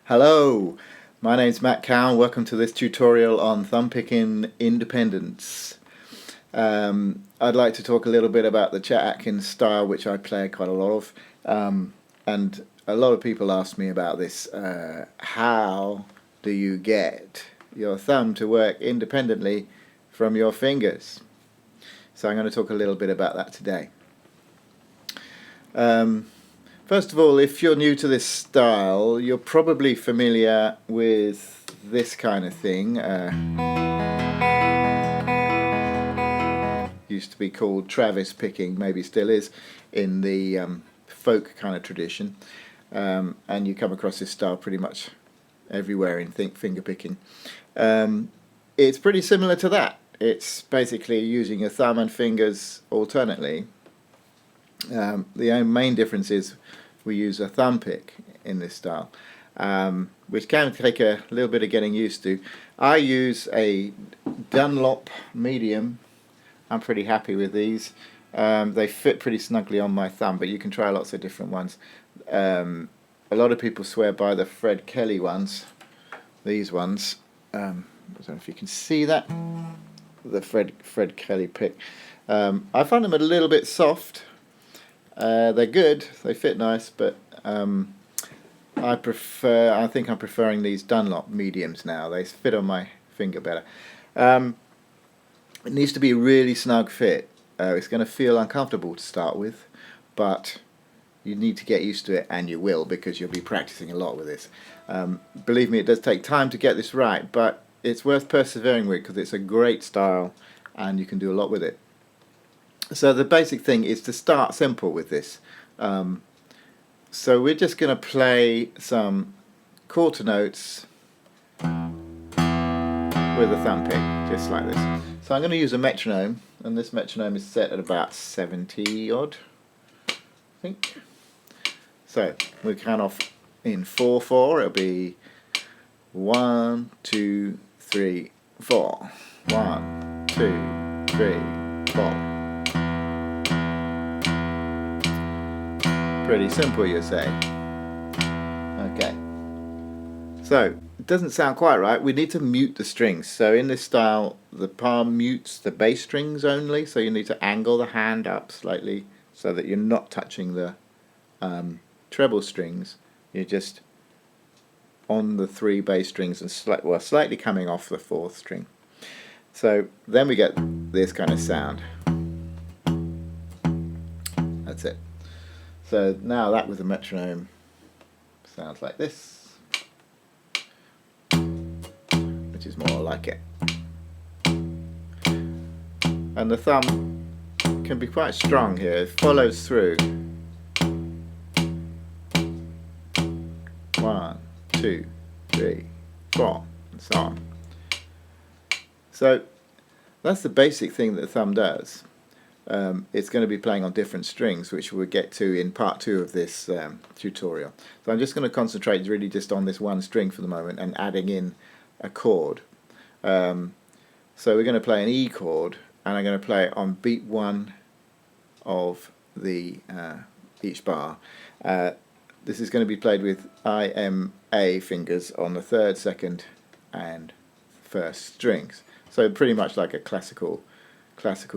Hello, my name's Matt Cowe. Welcome to this tutorial on thumb picking independence. I'd like to talk a little bit about the Chet Atkins style, which I play quite a lot of, and a lot of people ask me about this. How do you get your thumb to work independently from your fingers? So I'm going to talk a little bit about that today. First of all, if you're new to this style, you're probably familiar with this kind of thing. Used to be called Travis picking, maybe still is, in the folk kind of tradition. And you come across this style pretty much everywhere in finger picking. It's pretty similar to that. It's basically using your thumb and fingers alternately. The main difference is we use a thumb pick in this style, which can take a little bit of getting used to. I use a Dunlop medium. I'm pretty happy with these. They fit pretty snugly on my thumb, but you can try lots of different ones. A lot of people swear by the Fred Kelly ones. These ones, I don't know if you can see that, the Fred Kelly pick. I find them a little bit soft. They're good, they fit nice, but I think I'm preferring these Dunlop mediums now. They fit on my finger better. It needs to be a really snug fit. It's going to feel uncomfortable to start with, but you need to get used to it, and you will, because you'll be practicing a lot with this. Believe me, it does take time to get this right, but it's worth persevering with because it's a great style and you can do a lot with it. So the basic thing is to start simple with this. So we're just going to play some quarter notes with a thumb pick, just like this. So I'm going to use a metronome, and this metronome is set at about 70 odd, I think. So we count off in 4/4. It'll be 1, 2, 3, 4. 1, 2, 3, 4. Pretty simple, you say. Okay. So it doesn't sound quite right. We need to mute the strings. So in this style, the palm mutes the bass strings only. So you need to angle the hand up slightly so that you're not touching the treble strings. You're just on the 3 bass strings and slightly coming off the 4th string. So then we get this kind of sound. That's it. So now that with the metronome sounds like this, which is more like it. And the thumb can be quite strong here. It follows through. 1, 2, 3, 4, and so on. So that's the basic thing that the thumb does. It's going to be playing on different strings, which we'll get to in part 2 of this tutorial. So I'm just going to concentrate really just on this one string for the moment and adding in a chord. So we're going to play an E chord, and I'm going to play it on beat 1 of the each bar. This is going to be played with IMA fingers on the 3rd, 2nd and 1st strings. So pretty much like a classical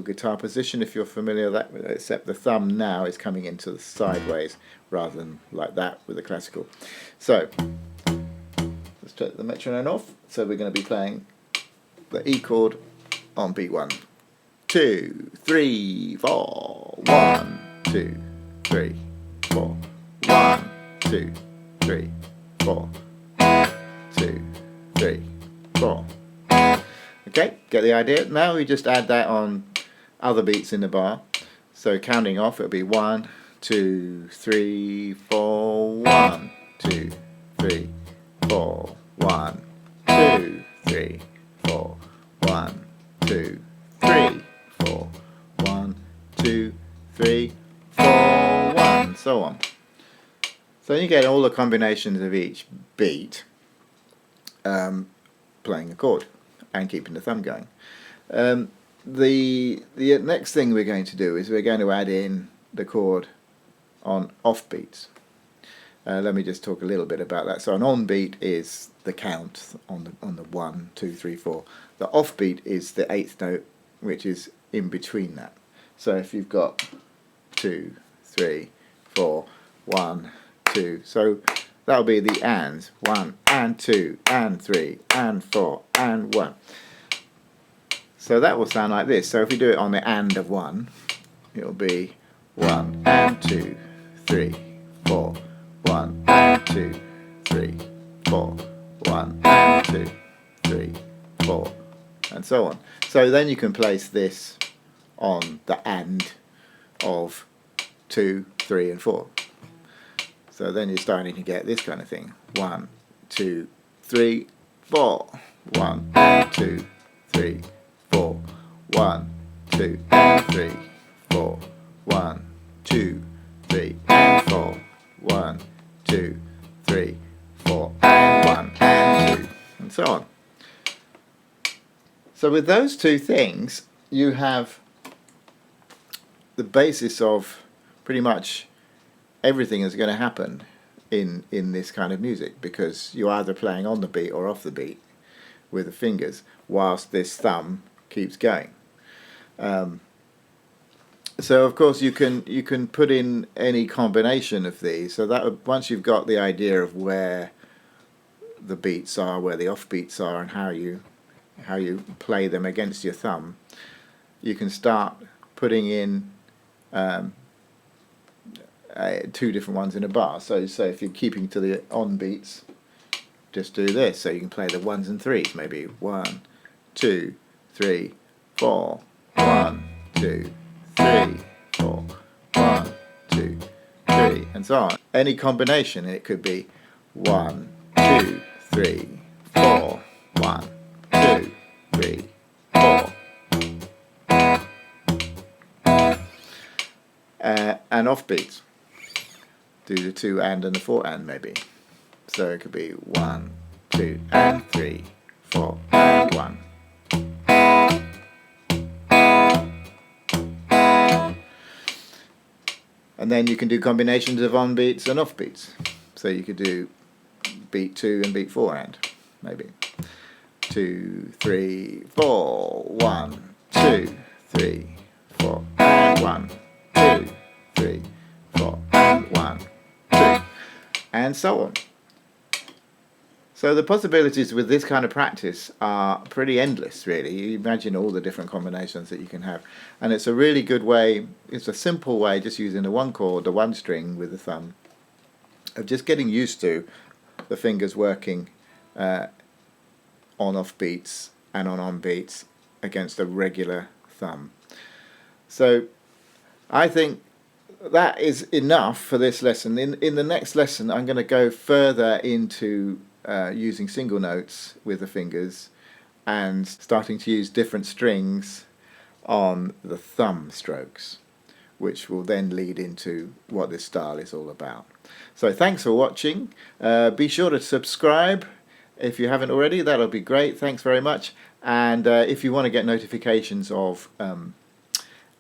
guitar position, if you're familiar with that, except the thumb now is coming into the sideways rather than like that with the classical. So let's take the metronome off. So we're going to be playing the E chord on beat 1. 2, 3, 4. 1, 2, 3, 4. 1, 2, 3, 4. 2, 3, 4. Okay, get the idea? Now we just add that on other beats in the bar. So counting off, it'll be 1, 2, 3, 4. 1, 2, 3, 4. 1, 2, 3, 4. 1, 2, 3, 4. 1, 2, 3, 4. 1, so on. So you get all the combinations of each beat playing a chord and keeping the thumb going. The next thing we're going to do is we're going to add in the chord on off beats. Let me just talk a little bit about that. So an on beat is the count on the 1, 2, 3, 4. The off beat is the 8th note, which is in between that. So if you've got 2, 3, 4, 1, 2, so that'll be the ands. 1 and 2 and 3 and 4 and 1. So that will sound like this. So if we do it on the and of 1, it'll be 1 and 2, 3, 4, 1 and 2, 3, 4, 1 and 2, 3, 4, and so on. So then you can place this on the and of 2, 3, and 4. So then you're starting to get this kind of thing. 1, 2, 3, 4. 1, 2, 3, 4. 1, 2, 3, 4. 1, 2, 3, and 4. 1, 2, 3, 4, and 1, and 2, and so on. So with those two things, you have the basis of pretty much everything that's going to happen in this kind of music, because you're either playing on the beat or off the beat with the fingers whilst this thumb keeps going. So of course you can put in any combination of these, so that once you've got the idea of where the beats are, where the off beats are, and how you play them against your thumb, you can start putting in two different ones in a bar. So if you're keeping to the on beats, just do this. So you can play the 1s and 3s, maybe 1, 2, 3, 4, 1, 2, 3, 4, 1, 2, 3, and so on. Any combination, it could be 1, 2, 3, 4, 1, 2, 3, 4. And off beats, do the 2 and the 4 and maybe. So it could be 1, 2, and 3, 4, and 1. And then you can do combinations of on beats and off beats. So you could do beat 2 and beat 4 and maybe 2, 3, 4, 1, 2, 3, 4, and 1, 2, 3, 4, and 1, 2, and so on. So the possibilities with this kind of practice are pretty endless, really. You imagine all the different combinations that you can have, and it's a really good way, it's a simple way, just using the 1 chord, the 1 string with the thumb, of just getting used to the fingers working on off beats and on beats against a regular thumb. So I think that is enough for this lesson. In the next lesson I'm going to go further into using single notes with the fingers and starting to use different strings on the thumb strokes, which will then lead into what this style is all about. So thanks for watching. Be sure to subscribe if you haven't already. That'll be great. Thanks very much. And if you want to get notifications of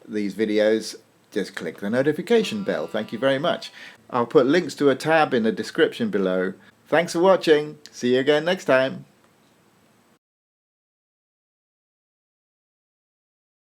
these videos, just click the notification bell. Thank you very much. I'll put links to a tab in the description below. Thanks for watching. See you again next time.